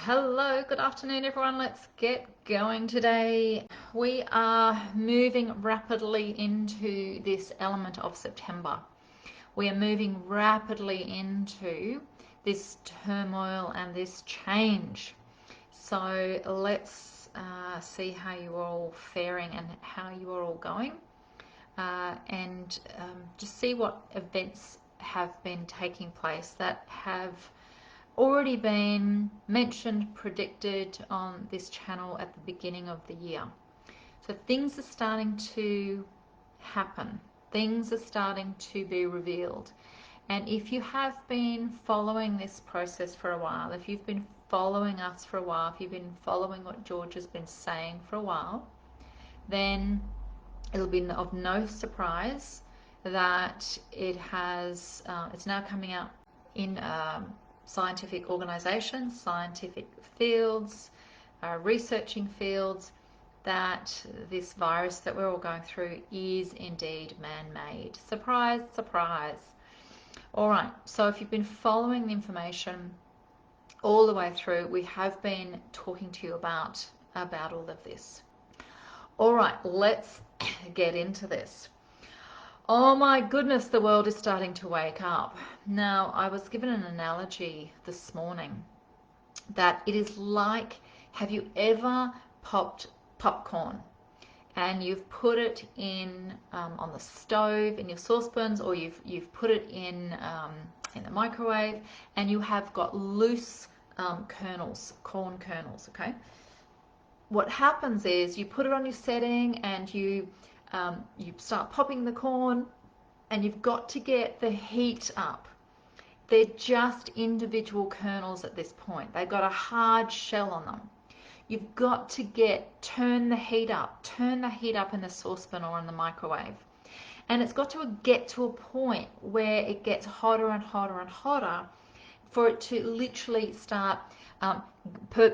Hello, good afternoon everyone. Let's get going today. We are moving rapidly into this element of September. We are moving rapidly into this turmoil and this change. So let's see how you're all faring and how you are all going, and just see what events have been taking place that have already been mentioned, predicted on this channel at the beginning of the year. So things are starting to happen. Things are starting to be revealed. And if you have been following this process for a while, if you've been following us for a while, if you've been following what George has been saying for a while, then it'll be of no surprise that it's now coming out in scientific organizations, scientific fields, researching fields, that this virus that we're all going through is indeed man-made. Surprise, surprise. All right, so if you've been following the information all the way through, we have been talking to you about all of this. All right, let's get into this. Oh my goodness, the world is starting to wake up. Now, I was given an analogy this morning that it is like, have you ever popped popcorn and you've put it in on the stove in your saucepans, or you've put it in the microwave, and you have got loose kernels, corn kernels, okay? What happens is you put it on your setting and you start popping the corn, and you've got to get the heat up. They're just individual kernels at this point. They've got a hard shell on them. You've got to turn the heat up in the saucepan or in the microwave. And it's got to get to a point where it gets hotter and hotter and hotter for it to literally start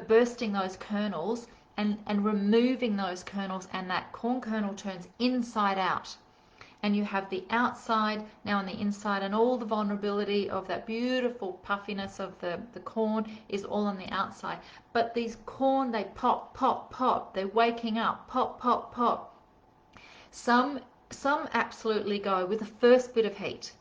bursting those kernels and removing those kernels, and that corn kernel turns inside out. And you have the outside now on the inside, and all the vulnerability of that beautiful puffiness of the corn is all on the outside. But these corn, they pop, pop, pop. They're waking up, pop, pop, pop. Some absolutely go with the first bit of heat.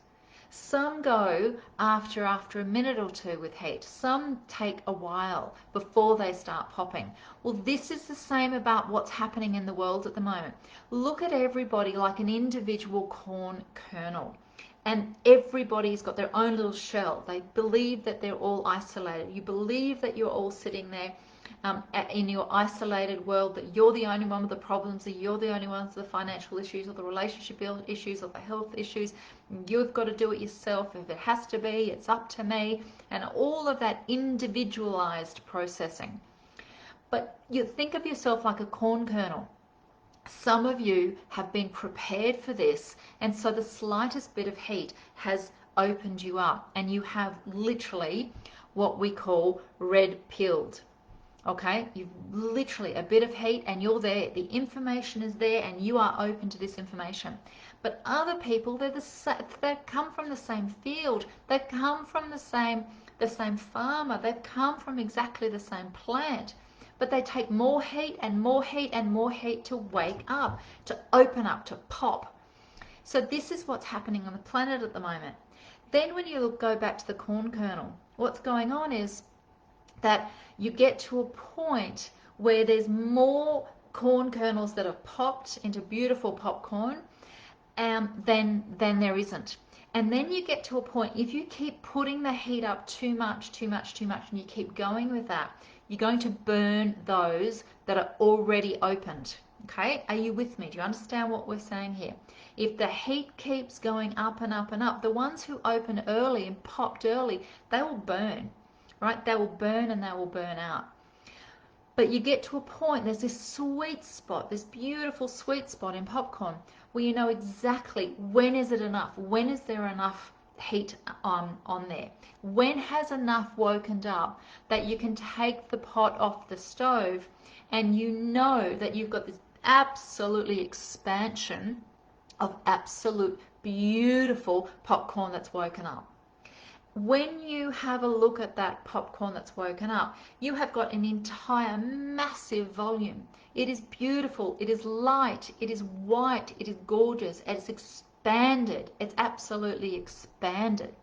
Some go after a minute or two with heat. Some take a while before they start popping. Well, this is the same about what's happening in the world at the moment. Look at everybody like an individual corn kernel. And everybody's got their own little shell. They believe that they're all isolated. You believe that you're all sitting there in your isolated world, that you're the only one with the problems, that you're the only one with the financial issues or the relationship issues or the health issues. You've got to do it yourself. If it has to be, it's up to me. And all of that individualized processing. But you think of yourself like a corn kernel. Some of you have been prepared for this, and so the slightest bit of heat has opened you up, and you have literally what we call red pilled. Okay, you've literally a bit of heat and you're there. The information is there and you are open to this information. But other people, they come from the same field. They've come from the same farmer. They've come from exactly the same plant. But they take more heat and more heat and more heat to wake up, to open up, to pop. So this is what's happening on the planet at the moment. Then when you go back to the corn kernel, what's going on is that you get to a point where there's more corn kernels that have popped into beautiful popcorn than there isn't. And then you get to a point, if you keep putting the heat up too much, and you keep going with that, you're going to burn those that are already opened. Okay, are you with me? Do you understand what we're saying here? If the heat keeps going up and up and up, the ones who open early and popped early, they will burn. Right? They will burn and they will burn out. But you get to a point, there's this sweet spot, this beautiful sweet spot in popcorn where you know exactly when is it enough? When is there enough heat on there? When has enough woken up that you can take the pot off the stove and you know that you've got this absolutely expansion of absolute beautiful popcorn that's woken up? when you have a look at that popcorn that's woken up, you have got an entire massive volume. It is beautiful, it is light, it is white, it is gorgeous, it's expanded, it's absolutely expanded.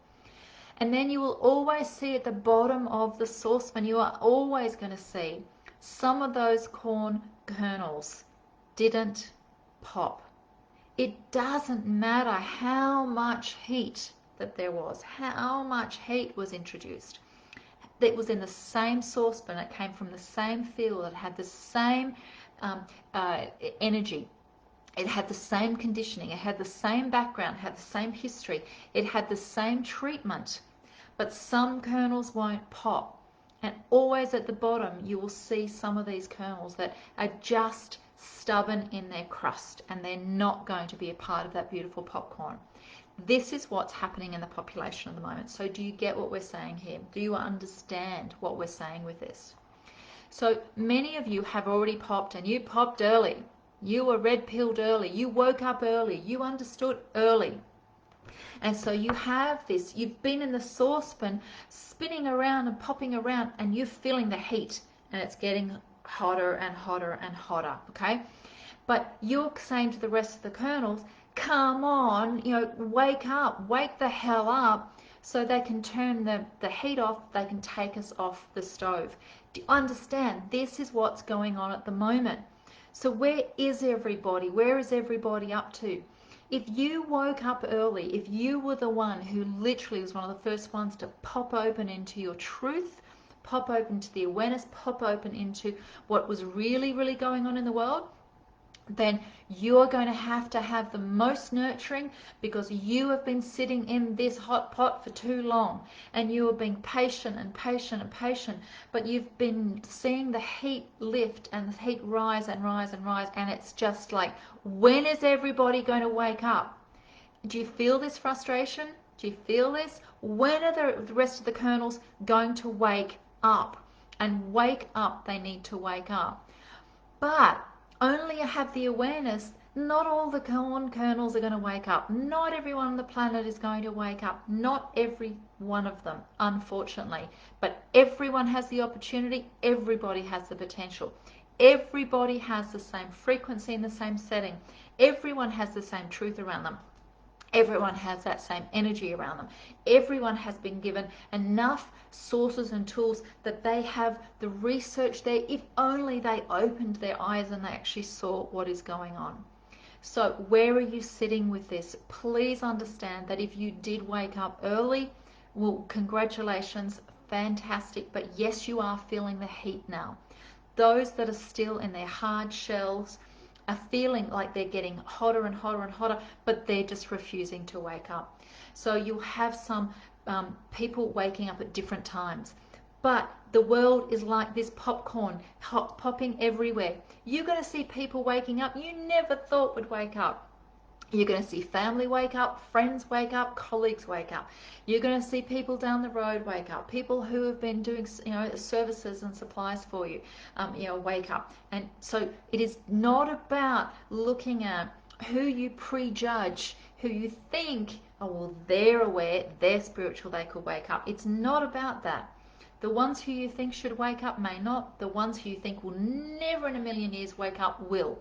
And then you will always see at the bottom of the saucepan, you are always going to see some of those corn kernels didn't pop. It doesn't matter how much heat that there was, how much heat was introduced. It was in the same saucepan, it came from the same field, it had the same energy, it had the same conditioning, it had the same background, it had the same history, it had the same treatment, but some kernels won't pop. And always at the bottom you will see some of these kernels that are just stubborn in their crust, and they're not going to be a part of that beautiful popcorn. This is what's happening in the population at the moment. So do you get what we're saying here? Do you understand what we're saying with this? So many of you have already popped, and you popped early. You were red-pilled early. You woke up early. You understood early. And so you have this, you've been in the saucepan spinning around and popping around, and you're feeling the heat, and it's getting hotter and hotter and hotter, okay? But you're saying to the rest of the kernels, come on, wake up, wake the hell up, so they can turn the heat off, they can take us off the stove. Do you understand? This is what's going on at the moment. So where is everybody? Where is everybody up to? If you woke up early, if you were the one who literally was one of the first ones to pop open into your truth, pop open to the awareness, pop open into what was really, really going on in the world, then you're going to have the most nurturing, because you have been sitting in this hot pot for too long, and you have been patient and patient and patient, but you've been seeing the heat lift and the heat rise and rise and rise, and it's just like, when is everybody going to wake up? Do you feel this frustration? Do you feel this? When are the rest of the kernels going to wake up? And wake up, they need to wake up. But only have the awareness, not all the corn kernels are going to wake up. Not everyone on the planet is going to wake up. Not every one of them, unfortunately. But everyone has the opportunity. Everybody has the potential. Everybody has the same frequency in the same setting. Everyone has the same truth around them. Everyone has that same energy around them. Everyone has been given enough sources and tools that they have the research there, if only they opened their eyes and they actually saw what is going on. So where are you sitting with this? Please understand that if you did wake up early, well, congratulations, fantastic. But yes, you are feeling the heat now. Those that are still in their hard shells are feeling like they're getting hotter and hotter and hotter, but they're just refusing to wake up. So you'll have some people waking up at different times. But the world is like this popcorn, popping everywhere. You're going to see people waking up you never thought would wake up. You're going to see family wake up, friends wake up, colleagues wake up. You're going to see people down the road wake up, people who have been doing services and supplies for you, wake up. And so it is not about looking at who you prejudge, who you think, oh, well, they're aware, they're spiritual, they could wake up. It's not about that. The ones who you think should wake up may not. The ones who you think will never in a million years wake up will.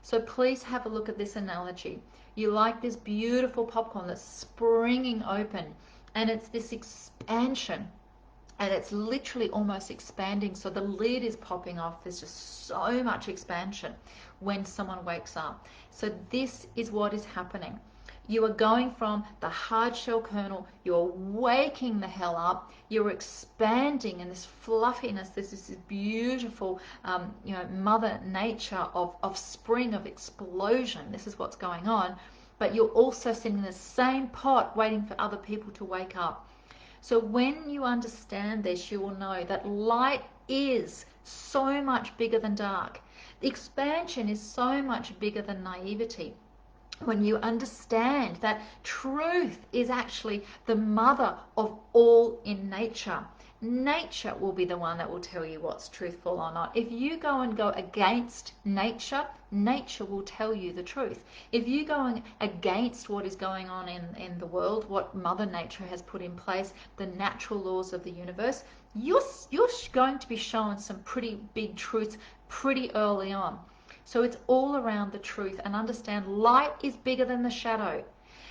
So please have a look at this analogy. You like this beautiful popcorn that's springing open, and it's this expansion, and it's literally almost expanding, so the lid is popping off. There's just so much expansion when someone wakes up. So this is what is happening. You are going from the hard shell kernel, you're waking the hell up, you're expanding in this fluffiness, this is this beautiful, mother nature of spring, of explosion. This is what's going on. But you're also sitting in the same pot waiting for other people to wake up. So when you understand this, you will know that light is so much bigger than dark. The expansion is so much bigger than naivety. When you understand that truth is actually the mother of all in nature. nature will be the one that will tell you what's truthful or not. If you go against nature, nature will tell you the truth. If you go against what is going on in the world, what Mother Nature has put in place, the natural laws of the universe, you're going to be shown some pretty big truths pretty early on. So it's all around the truth, and understand light is bigger than the shadow.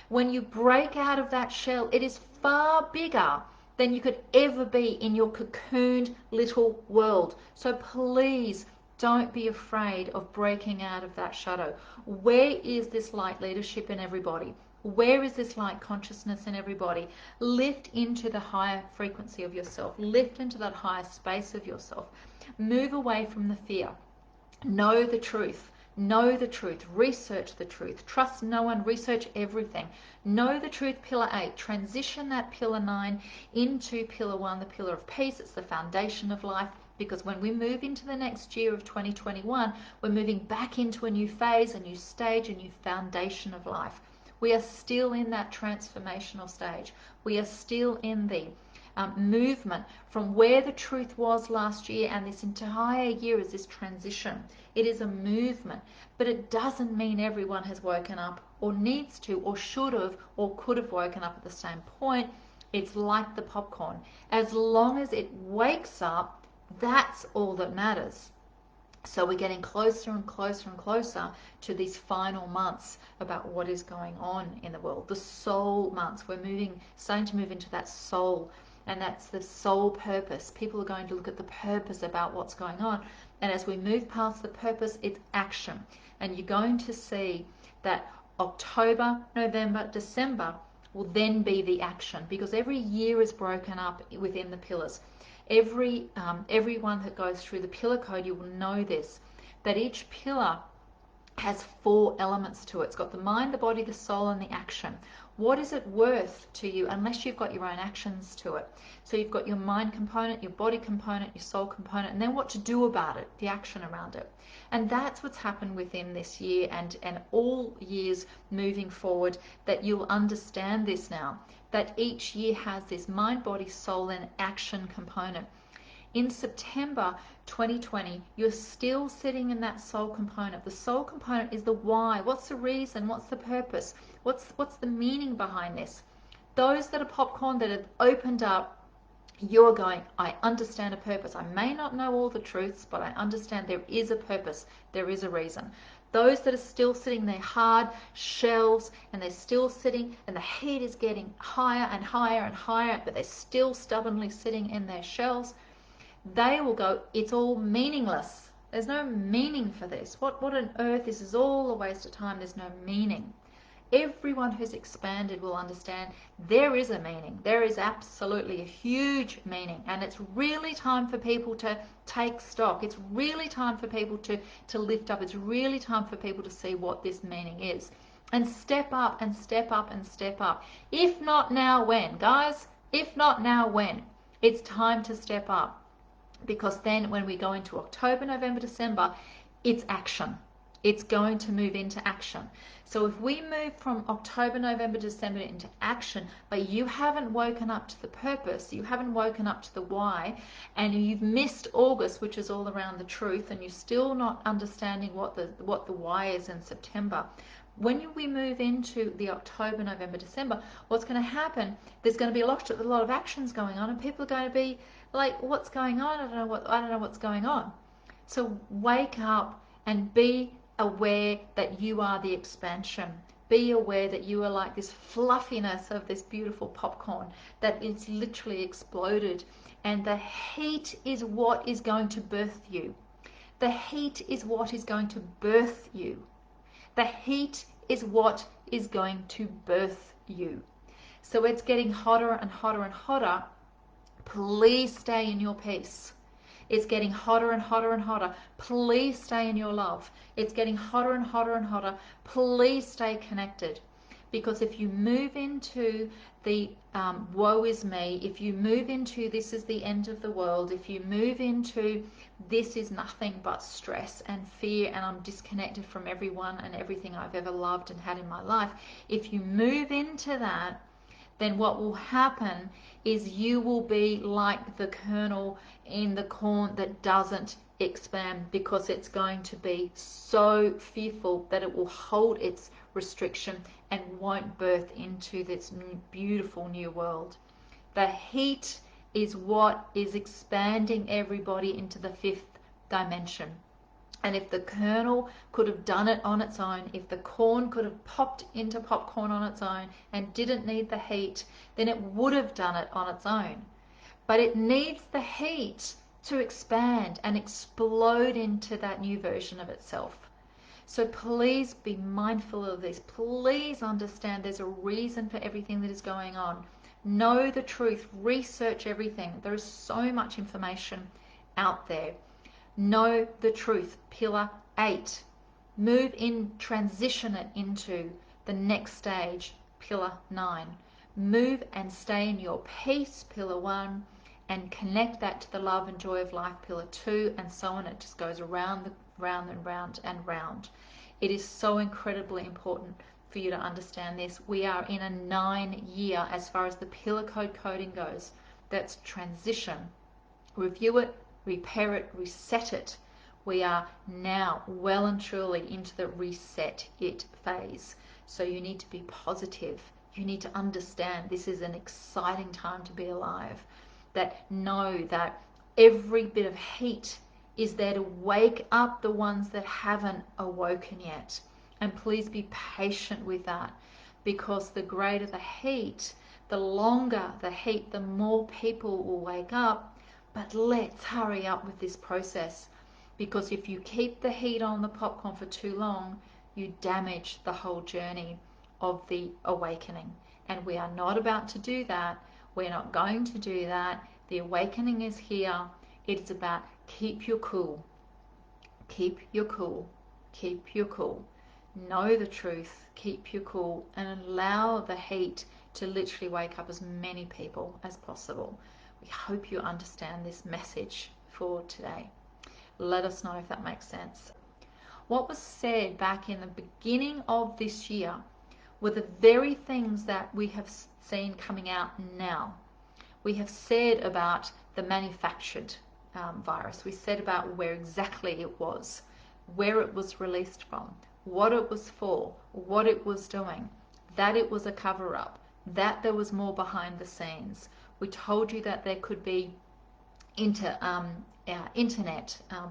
When you break out of that shell, it is far bigger than you could ever be in your cocooned little world. So please don't be afraid of breaking out of that shadow. Where is this light leadership in everybody? Where is this light consciousness in everybody? Lift into the higher frequency of yourself. Lift into that higher space of yourself. Move away from the fear. Know the truth. Know the truth. Research the truth. Trust no one. Research everything. Know the truth, pillar 8. Transition that pillar 9 into pillar 1, the pillar of peace. It's the foundation of life. Because when we move into the next year of 2021, we're moving back into a new phase, a new stage, a new foundation of life. We are still in that transformational stage. We are still in the movement from where the truth was last year, and this entire year is this transition. It is a movement, but it doesn't mean everyone has woken up or needs to or should have or could have woken up at the same point. It's like the popcorn. As long as it wakes up, that's all that matters. So we're getting closer and closer and closer to these final months about what is going on in the world. The soul months. We're starting to move into that soul, and that's the soul purpose. People are going to look at the purpose about what's going on. And as we move past the purpose, it's action. And you're going to see that October, November, December will then be the action, because every year is broken up within the pillars. Everyone that goes through the pillar code, you will know this, that each pillar has 4 elements to it. It's got the mind, the body, the soul, and the action. What is it worth to you unless you've got your own actions to it? So you've got your mind component, your body component, your soul component, and then what to do about it, the action around it. And that's what's happened within this year and all years moving forward, that you'll understand this now, that each year has this mind, body, soul, and action component. In September 2020, you're still sitting in that soul component. The soul component is the why. What's the reason? What's the purpose? What's the meaning behind this? Those that are popcorn, that have opened up, you're going, I understand a purpose. I may not know all the truths, but I understand there is a purpose. There is a reason. Those that are still sitting there hard shells, and they're still sitting, and the heat is getting higher and higher and higher, but they're still stubbornly sitting in their shells, they will go, it's all meaningless. There's no meaning for this. What on earth? This is all a waste of time. There's no meaning. Everyone who's expanded will understand there is a meaning. There is absolutely a huge meaning, and it's really time for people to take stock. It's really time for people to lift up. It's really time for people to see what this meaning is and step up and step up and step up. If not now, when? Guys, if not now, when? It's time to step up. Because then when we go into October, November, December, it's action. It's going to move into action. So if we move from October, November, December into action, but you haven't woken up to the purpose, you haven't woken up to the why, and you've missed August, which is all around the truth, and you're still not understanding what the why is in September, when we move into the October, November, December, what's going to happen, there's going to be a lot of actions going on, and people are going to be like, what's going on? I don't know what's going on. So wake up and be aware that you are the expansion. Be aware that you are like this fluffiness of this beautiful popcorn that is literally exploded, and the heat is what is going to birth you. The heat is what is going to birth you. The heat is what is going to birth you. So it's getting hotter and hotter and hotter. Please stay in your peace. It's getting hotter and hotter and hotter. Please stay in your love. It's getting hotter and hotter and hotter. Please stay connected. Because if you move into the woe is me, if you move into this is the end of the world, if you move into this is nothing but stress and fear, and I'm disconnected from everyone and everything I've ever loved and had in my life, if you move into that, then what will happen is you will be like the kernel in the corn that doesn't expand, because it's going to be so fearful that it will hold its restriction and won't birth into this beautiful new world. The heat is what is expanding everybody into the fifth dimension. And if the kernel could have done it on its own, if the corn could have popped into popcorn on its own and didn't need the heat, then it would have done it on its own. But it needs the heat to expand and explode into that new version of itself. So please be mindful of this. Please understand there's a reason for everything that is going on. Know the truth. Research everything. There is so much information out there. Know the truth. Pillar 8. Move in, transition it into the next stage. Pillar 9. Move and stay in your peace. Pillar 1. And connect that to the love and joy of life. Pillar 2. And so on. It just goes round and round and round. It is so incredibly important for you to understand this. We are in a 9-year, as far as the pillar code coding goes. That's transition. Review it, repair it, reset it. We are now well and truly into the reset it phase. So you need to be positive. You need to understand this is an exciting time to be alive. That know that every bit of heat is there to wake up the ones that haven't awoken yet. And please be patient with that, because the greater the heat, the longer the heat, the more people will wake up. But let's hurry up with this process, because if you keep the heat on the popcorn for too long, you damage the whole journey of the awakening. And we are not about to do that. We're not going to do that. The awakening is here. It's about keep your cool. Keep your cool. Keep your cool. Know the truth. Keep your cool, and allow the heat to literally wake up as many people as possible. We hope you understand this message for today. Let us know if that makes sense. What was said back in the beginning of this year were the very things that we have seen coming out now. We have said about the manufactured virus. We said about where exactly it was, where it was released from, what it was for, what it was doing, that it was a cover-up, that there was more behind the scenes. We told you that there could be internet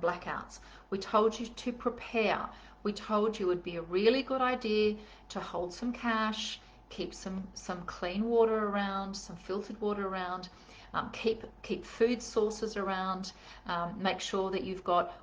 blackouts. We told you to prepare. We told you it would be a really good idea to hold some cash, keep some clean water around, some filtered water around, keep food sources around, make sure that you've got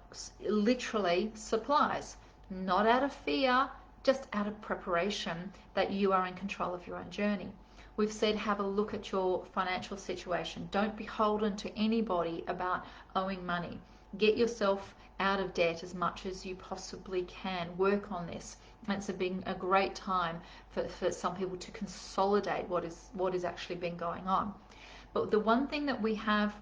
literally supplies, not out of fear, just out of preparation that you are in control of your own journey. We've said have a look at your financial situation. Don't be beholden to anybody about owing money. Get yourself out of debt as much as you possibly can. Work on this. It's been a great time for some people to consolidate what is actually been going on. But the one thing that we have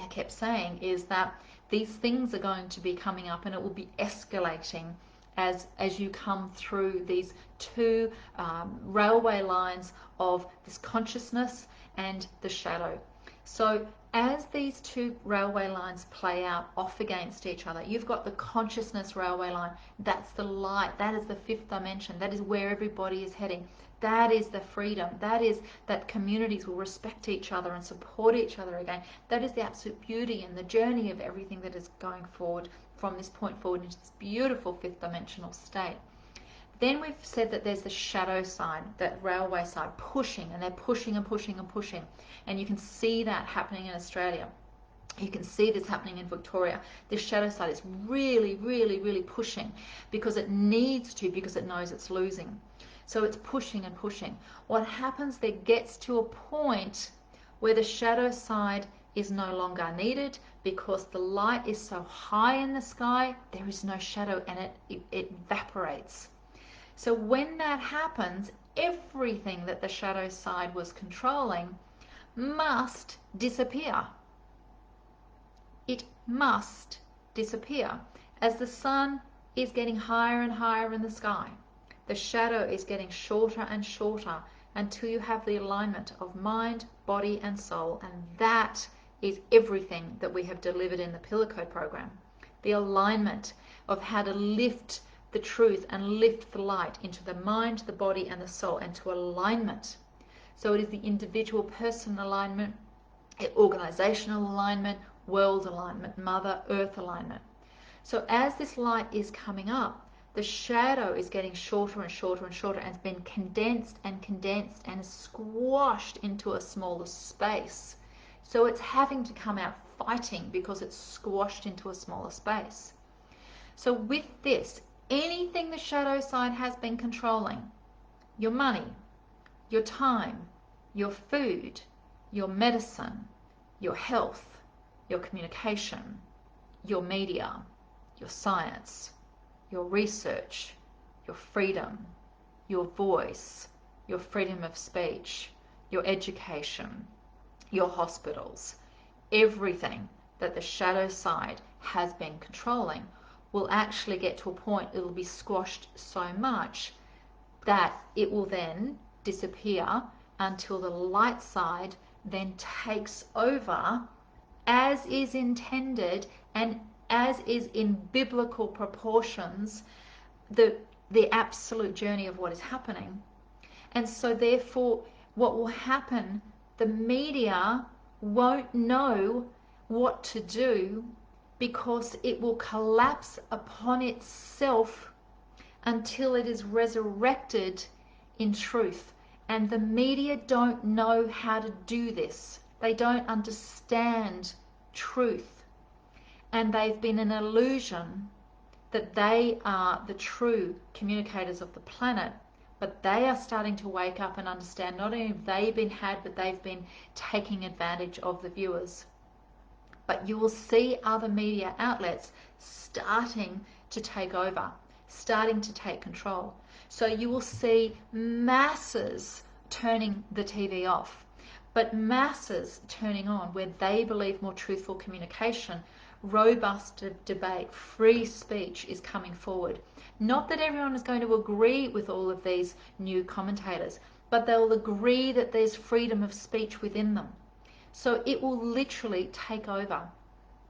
kept saying is that these things are going to be coming up, and it will be escalating as you come through these two railway lines of this consciousness and the shadow. So as these two railway lines play out off against each other, you've got the consciousness railway line. That's the light. That is the fifth dimension. That is where everybody is heading. That is the freedom. That is that communities will respect each other and support each other again. That is the absolute beauty and the journey of everything that is going forward from this point forward into this beautiful fifth dimensional state. Then we've said that there's the shadow side, that railway side, pushing, and they're pushing and pushing and pushing. And you can see that happening in Australia. You can see this happening in Victoria. The shadow side is really, really, really pushing because it needs to, because it knows it's losing. So it's pushing and pushing. What happens there gets to a point where the shadow side is no longer needed because the light is so high in the sky, there is no shadow, and it evaporates. So when that happens, everything that the shadow side was controlling must disappear. It must disappear. As the sun is getting higher and higher in the sky, the shadow is getting shorter and shorter until you have the alignment of mind, body, and soul. And that is everything that we have delivered in the Pillar Code program. The alignment of how to lift the truth and lift the light into the mind, the body, and the soul, and to alignment. So it is the individual person alignment, organizational alignment, world alignment, Mother Earth alignment. So as this light is coming up, the shadow is getting shorter and shorter and shorter, and it's been condensed and condensed and squashed into a smaller space. So it's having to come out fighting because it's squashed into a smaller space. So with this, anything the shadow side has been controlling, your money, your time, your food, your medicine, your health, your communication, your media, your science, your research, your freedom, your voice, your freedom of speech, your education, your hospitals, everything that the shadow side has been controlling will actually get to a point, it'll be squashed so much that it will then disappear until the light side then takes over as is intended and as is in biblical proportions, the absolute journey of what is happening. And so therefore what will happen, the media won't know what to do because it will collapse upon itself until it is resurrected in truth. And the media don't know how to do this. They don't understand truth. And they've been an illusion that they are the true communicators of the planet, but they are starting to wake up and understand not only have they been had, but they've been taking advantage of the viewers. But you will see other media outlets starting to take over, starting to take control. So you will see masses turning the TV off, but masses turning on where they believe more truthful communication, robust debate, free speech is coming forward. Not that everyone is going to agree with all of these new commentators, but they'll agree that there's freedom of speech within them. So it will literally take over.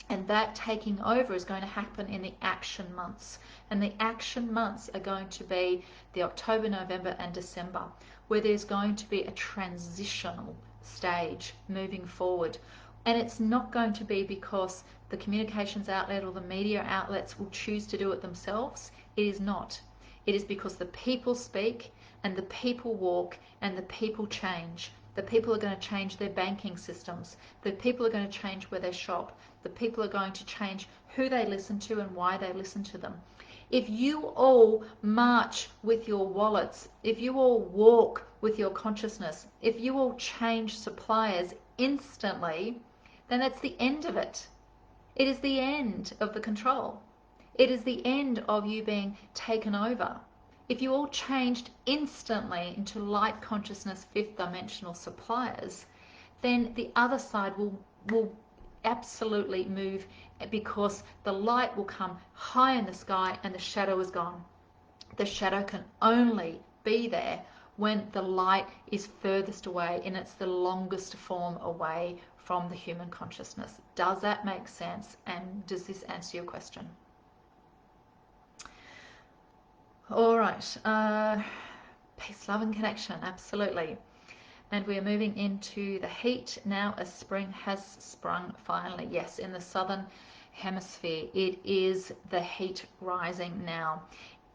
And that taking over is going to happen in the action months. And the action months are going to be the October, November, and December, where there's going to be a transitional stage moving forward. And it's not going to be because the communications outlet or the media outlets will choose to do it themselves. It is not. It is because the people speak and the people walk and the people change. The people are going to change their banking systems. The people are going to change where they shop. The people are going to change who they listen to and why they listen to them. If you all march with your wallets, if you all walk with your consciousness, if you all change suppliers instantly, then that's the end of it. It is the end of the control. It is the end of you being taken over. If you all changed instantly into light consciousness, fifth dimensional suppliers, then the other side will absolutely move, because the light will come high in the sky and the shadow is gone. The shadow can only be there when the light is furthest away and it's the longest form away from the human consciousness. Does that make sense? And does this answer your question? All right. Peace, love, and connection. Absolutely. And we are moving into the heat now as spring has sprung finally. Yes, in the southern hemisphere, it is the heat rising now.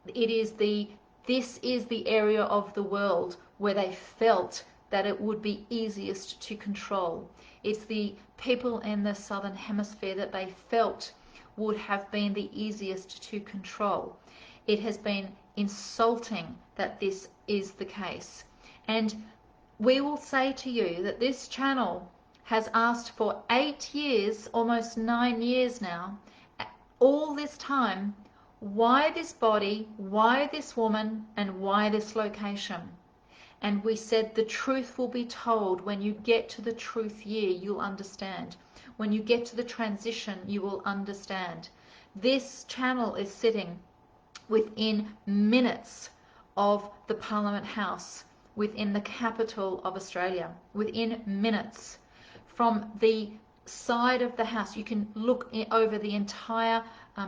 This is the area of the world where they felt that it would be easiest to control. It's the people in the southern hemisphere that they felt would have been the easiest to control. It has been insulting that this is the case. And we will say to you that this channel has asked for 8 years, almost 9 years now, all this time, why this body, why this woman, and why this location? And we said the truth will be told. When you get to the truth year, you'll understand. When you get to the transition, you will understand. This channel is sitting within minutes of the Parliament House, within the capital of Australia, within minutes. From the side of the house, you can look over the entire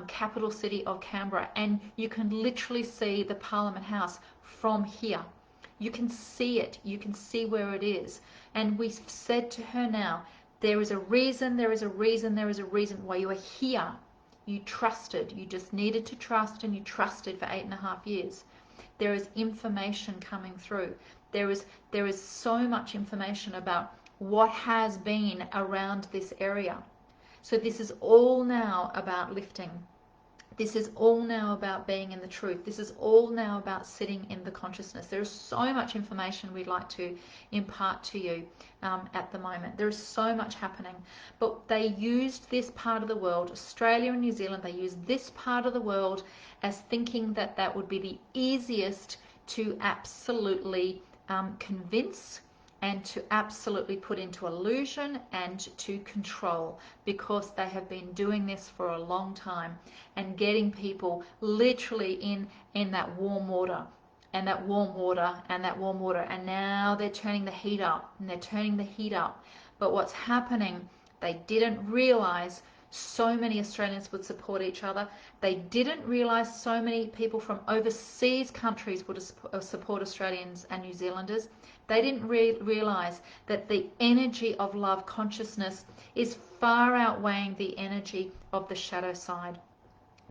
capital city of Canberra, and you can literally see the Parliament House from here. You can see it, you can see where it is. And we said to her now, there is a reason, there is a reason, there is a reason why you are here. You trusted, you just needed to trust, and you trusted for 8.5 years. There is information coming through. There is so much information about what has been around this area. So this is all now about lifting. This is all now about being in the truth. This is all now about sitting in the consciousness. There is so much information we'd like to impart to you at the moment. There is so much happening. But they used this part of the world, Australia and New Zealand, they used this part of the world as thinking that that would be the easiest to absolutely convince and to absolutely put into illusion and to control, because they have been doing this for a long time and getting people literally in that warm water and that warm water and that warm water, and now they're turning the heat up and they're turning the heat up. But what's happening, they didn't realize so many Australians would support each other. They didn't realize so many people from overseas countries would support Australians and New Zealanders. They didn't realize that the energy of love consciousness is far outweighing the energy of the shadow side.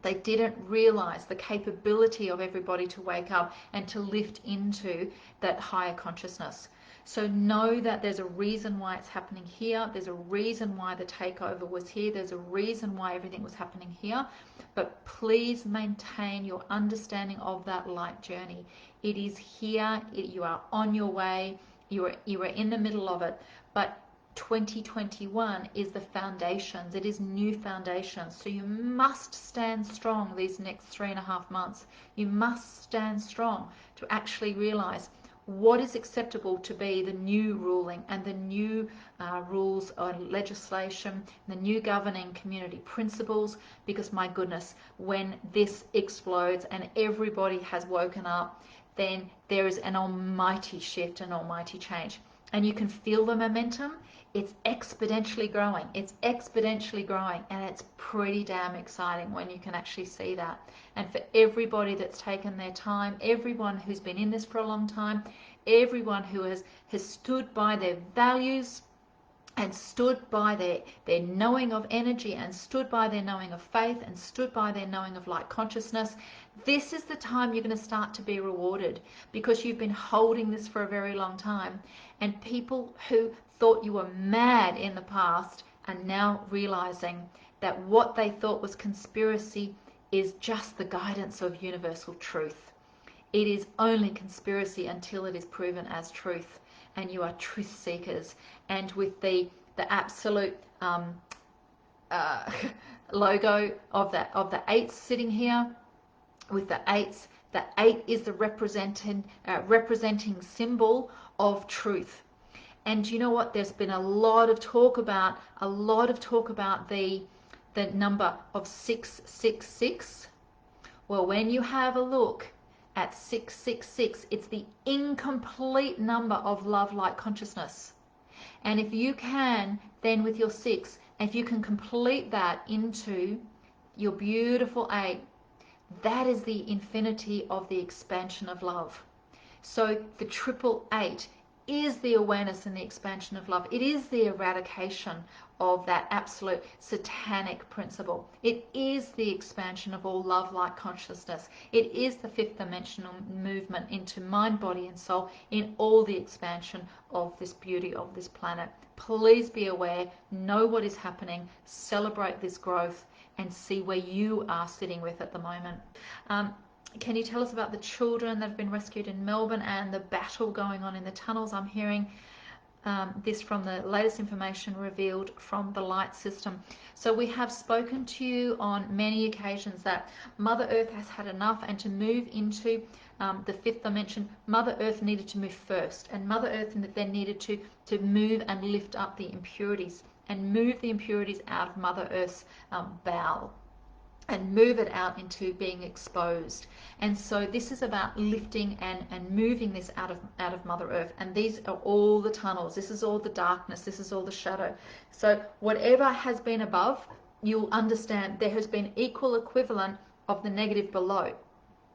They didn't realize the capability of everybody to wake up and to lift into that higher consciousness. So know that there's a reason why it's happening here. There's a reason why the takeover was here. There's a reason why everything was happening here. But please maintain your understanding of that light journey. It is here. You are on your way. You are in the middle of it. But 2021 is the foundations. It is new foundations. So you must stand strong these next 3.5 months. You must stand strong to actually realize what is acceptable to be the new ruling and the new rules on legislation, the new governing community principles, because my goodness, when this explodes and everybody has woken up, then there is an almighty shift, an almighty change. And you can feel the momentum. It's exponentially growing. It's exponentially growing, and it's pretty damn exciting when you can actually see that. And for everybody that's taken their time, everyone who's been in this for a long time, everyone who has stood by their values and stood by their knowing of energy and stood by their knowing of faith and stood by their knowing of light consciousness, this is the time you're going to start to be rewarded, because you've been holding this for a very long time. And people who thought you were mad in the past are now realizing that what they thought was conspiracy is just the guidance of universal truth. It is only conspiracy until it is proven as truth, and you are truth seekers. And with the absolute logo of the eights sitting here, with the eights, the 8 is the representing symbol of truth. And you know what? There's been a lot of talk about the number of 666. Well, when you have a look at 666, it's the incomplete number of love light consciousness. And if you can, then with your 6, if you can complete that into your beautiful 8, that is the infinity of the expansion of love. So the 888 is the awareness and the expansion of love. It is the eradication of that absolute satanic principle. It is the expansion of all love light consciousness. It is the 5th dimensional movement into mind, body and soul in all the expansion of this beauty of this planet. Please be aware, know what is happening, celebrate this growth, and see where you are sitting with at the moment. Can you tell us about the children that have been rescued in Melbourne and the battle going on in the tunnels? I'm hearing this from the latest information revealed from the light system. So we have spoken to you on many occasions that Mother Earth has had enough, and to move into the 5th dimension, Mother Earth needed to move first, and Mother Earth then needed to move and lift up the impurities and move the impurities out of Mother Earth's bowel. and move it out into being exposed. And so this is about lifting and moving this out of Mother Earth. And these are all the tunnels. This is all the darkness. This is all the shadow. So whatever has been above, you'll understand there has been equal equivalent of the negative below.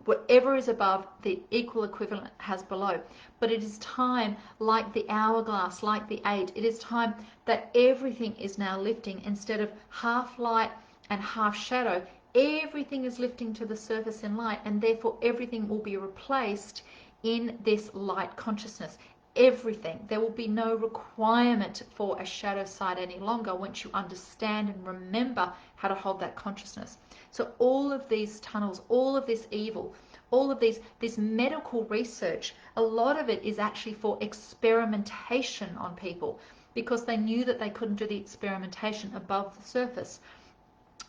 Whatever is above, the equal equivalent has below. But it is time, like the hourglass, like the 8, it is time that everything is now lifting. Instead of half light and half shadow, everything is lifting to the surface in light, and therefore everything will be replaced in this light consciousness. Everything. There will be no requirement for a shadow side any longer once you understand and remember how to hold that consciousness. So all of these tunnels, all of this evil, all of this medical research, a lot of it is actually for experimentation on people, because they knew that they couldn't do the experimentation above the surface.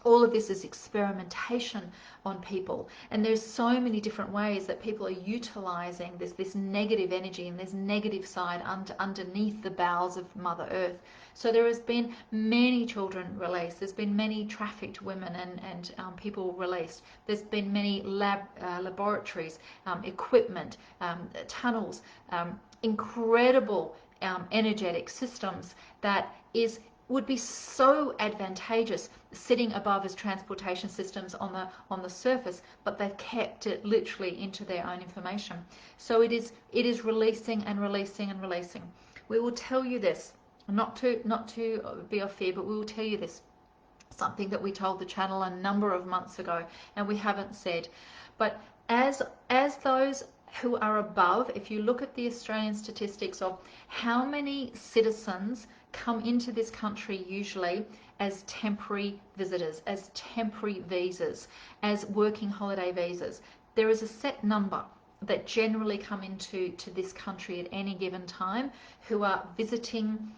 All of this is experimentation on people, and there's so many different ways that people are utilizing this negative energy and this negative side underneath the bowels of Mother Earth. So there has been many children released. There's been many trafficked women and people released. There's been many laboratories, equipment, tunnels, incredible energetic systems that would be so advantageous sitting above as transportation systems on the surface, but they've kept it literally into their own information. So it is releasing and releasing and releasing. We will tell you this, not to be of fear, but we will tell you this, something that we told the channel a number of months ago and we haven't said. But as those who are above, if you look at the Australian statistics of how many citizens come into this country usually as temporary visitors, as temporary visas, as working holiday visas, there is a set number that generally come into this country at any given time who are visiting,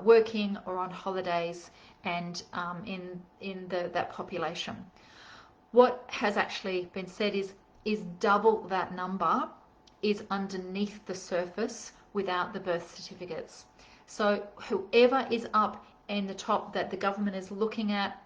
working or on holidays, and in that population. What has actually been said is double that number is underneath the surface without the birth certificates. So whoever is up in the top that the government is looking at,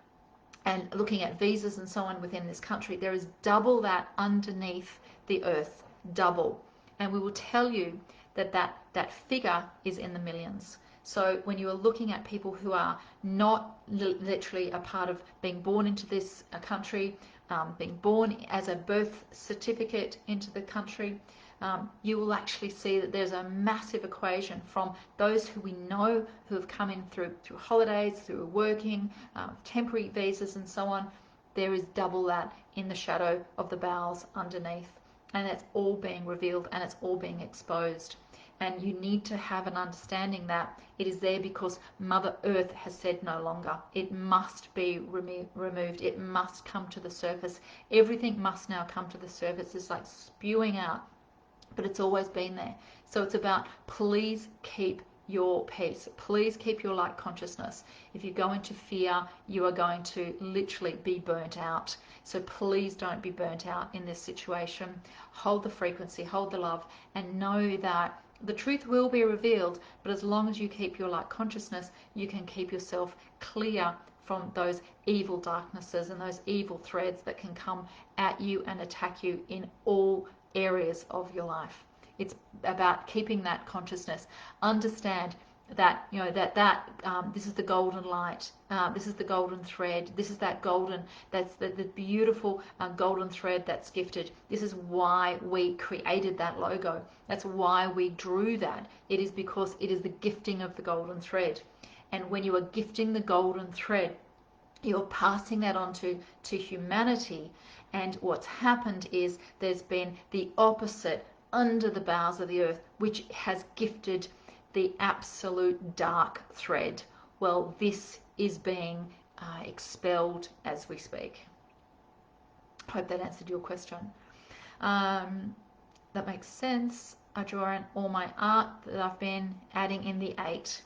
and looking at visas and so on within this country, there is double that underneath the earth, double. And we will tell you that figure is in the millions. So when you are looking at people who are not literally a part of being born into this country, being born as a birth certificate into the country, you will actually see that there's a massive equation from those who we know who have come in through holidays, through working, temporary visas and so on. There is double that in the shadow of the bowels underneath, and that's all being revealed and it's all being exposed. And you need to have an understanding that it is there because Mother Earth has said no longer. It must be removed. It must come to the surface. Everything must now come to the surface. It's like spewing out, but it's always been there. So it's about, please keep your peace. Please keep your light consciousness. If you go into fear, you are going to literally be burnt out. So please don't be burnt out in this situation. Hold the frequency, hold the love, and know that the truth will be revealed, but as long as you keep your light consciousness, you can keep yourself clear from those evil darknesses and those evil threads that can come at you and attack you in all areas of your life. It's about keeping that consciousness. Understand that, you know, this is the golden light, this is the golden thread, this is that golden, that's the beautiful golden thread that's gifted. This is why we created that logo. That's why we drew that. It is because it is the gifting of the golden thread. And when you are gifting the golden thread, you're passing that on to humanity. And what's happened is there's been the opposite under the bowels of the earth, which has gifted the absolute dark thread. Well, this is being expelled as we speak. I hope that answered your question. That makes sense. I draw in all my art that I've been adding in the 8.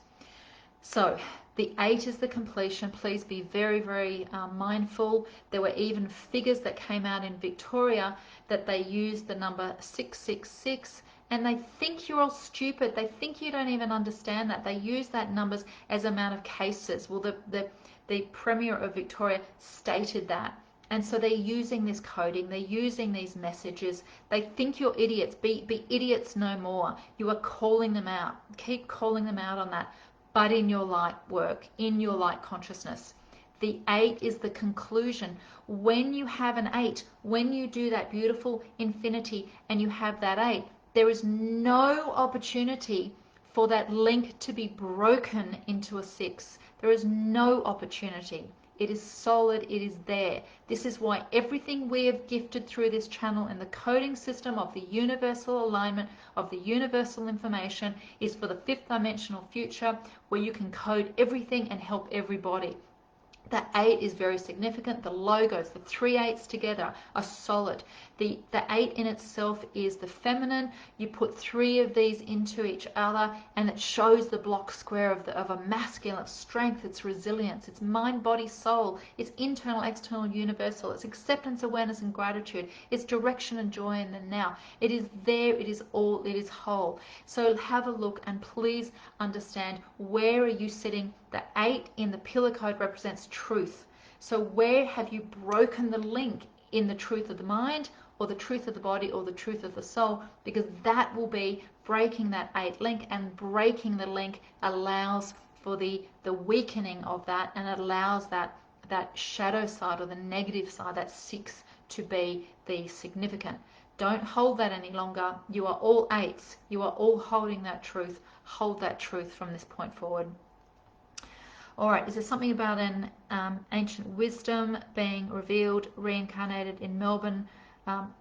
So the 8 is the completion. Please be very, very mindful. There were even figures that came out in Victoria that they used the number 666 and they think you're all stupid. They think you don't even understand that. They use that numbers as amount of cases. Well, the Premier of Victoria stated that. And so they're using this coding, they're using these messages. They think you're idiots. Be idiots no more. You are calling them out. Keep calling them out on that. But in your light work, in your light consciousness. The 8 is the conclusion. When you have an 8, when you do that beautiful infinity and you have that 8, there is no opportunity for that link to be broken into a 6. There is no opportunity. It is solid, it is there. This is why everything we have gifted through this channel and the coding system of the universal alignment of the universal information is for the 5th dimensional future, where you can code everything and help everybody. The 8 is very significant. The logos, the 3 8s together are solid. The 8 in itself is the feminine. You put 3 of these into each other and it shows the block square of a masculine strength, its resilience, its mind, body, soul, its internal, external, universal, its acceptance, awareness and gratitude, its direction and joy in the now. It is there, it is all, it is whole. So have a look and please understand, where are you sitting? The 8 in the pillar code represents truth. So where have you broken the link in the truth of the mind, or the truth of the body, or the truth of the soul? Because that will be breaking that 8 link, and breaking the link allows for the weakening of that, and it allows that shadow side, or the negative side, that 6, to be the significant. Don't hold that any longer. You are all 8s. You are all holding that truth. Hold that truth from this point forward. All right, is there something about an ancient wisdom being revealed, reincarnated in Melbourne?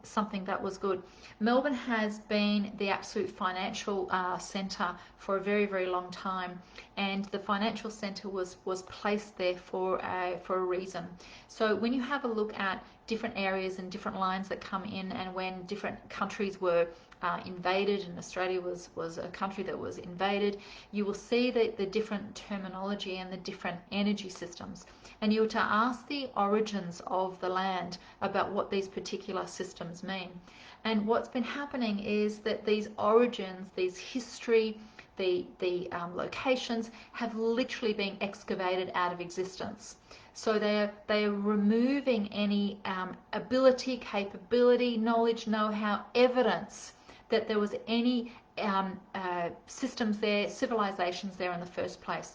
Something that was good. Melbourne has been the absolute financial centre for a very, very long time, and the financial centre was placed there for a reason. So when you have a look at different areas and different lines that come in, and when different countries were invaded, and Australia was a country that was invaded, you will see that the different terminology and the different energy systems, and you were to ask the origins of the land about what these particular systems mean. And what's been happening is that these origins, these history, the locations have literally been excavated out of existence. So they're removing any ability, capability, knowledge, know-how, evidence that there was any systems there, civilizations there in the first place.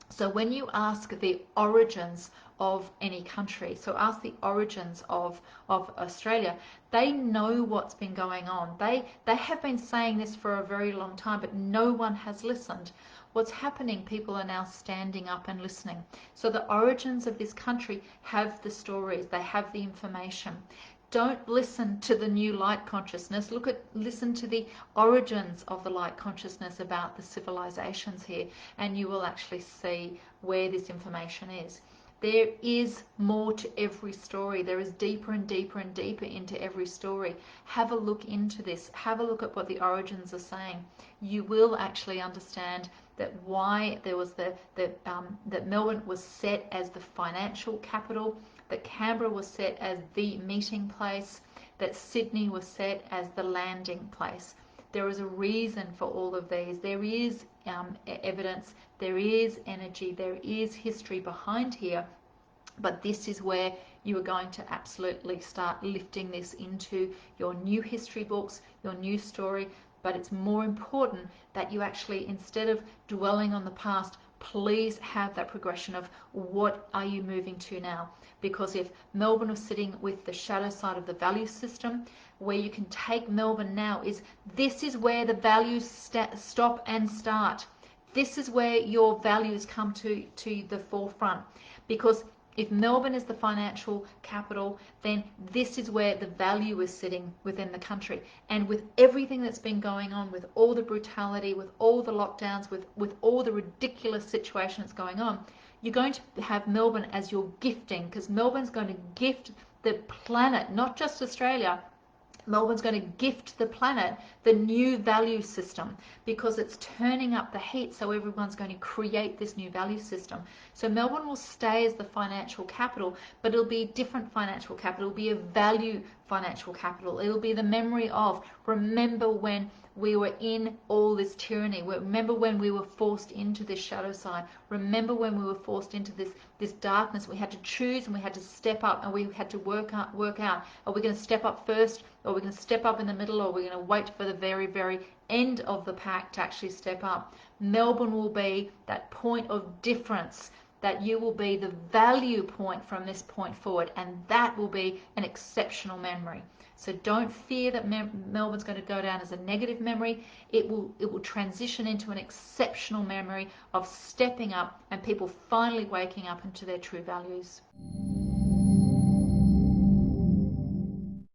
So when you ask the origins of any country, so ask the origins of Australia, they know what's been going on. They have been saying this for a very long time, but no one has listened. What's happening, people are now standing up and listening. So the origins of this country have the stories, they have the information. Don't listen to the new light consciousness. Listen to the origins of the light consciousness about the civilizations here, and you will actually see where this information is. There is more to every story. There is deeper and deeper and deeper into every story. Have a look into this. Have a look at what the origins are saying. You will actually understand that why there was that Melbourne was set as the financial capital, that Canberra was set as the meeting place, that Sydney was set as the landing place. There is a reason for all of these. There is evidence, there is energy, there is history behind here, but this is where you are going to absolutely start lifting this into your new history books, your new story. But it's more important that you actually, instead of dwelling on the past, please have that progression of what are you moving to now. Because if Melbourne was sitting with the shadow side of the value system, where you can take Melbourne now is, this is where the values stop and start. This is where your values come to the forefront. Because if Melbourne is the financial capital, then this is where the value is sitting within the country. And with everything that's been going on, with all the brutality, with all the lockdowns, with all the ridiculous situations going on, you're going to have Melbourne as your gifting, because Melbourne's going to gift the planet, not just Australia. Melbourne's going to gift the planet the new value system, because it's turning up the heat, so everyone's going to create this new value system. So Melbourne will stay as the financial capital, but it'll be a different financial capital. It'll be a value financial capital. It'll be the memory of, remember when we were in all this tyranny. Remember when we were forced into this shadow side. Remember when we were forced into this darkness. We had to choose and we had to step up, and we had to work out, are we going to step up first, or are we going to step up in the middle, or are we going to wait for the very, very end of the pack to actually step up? Melbourne will be that point of difference, that you will be the value point from this point forward, and that will be an exceptional memory. So don't fear that Melbourne's going to go down as a negative memory. It will transition into an exceptional memory of stepping up and people finally waking up into their true values.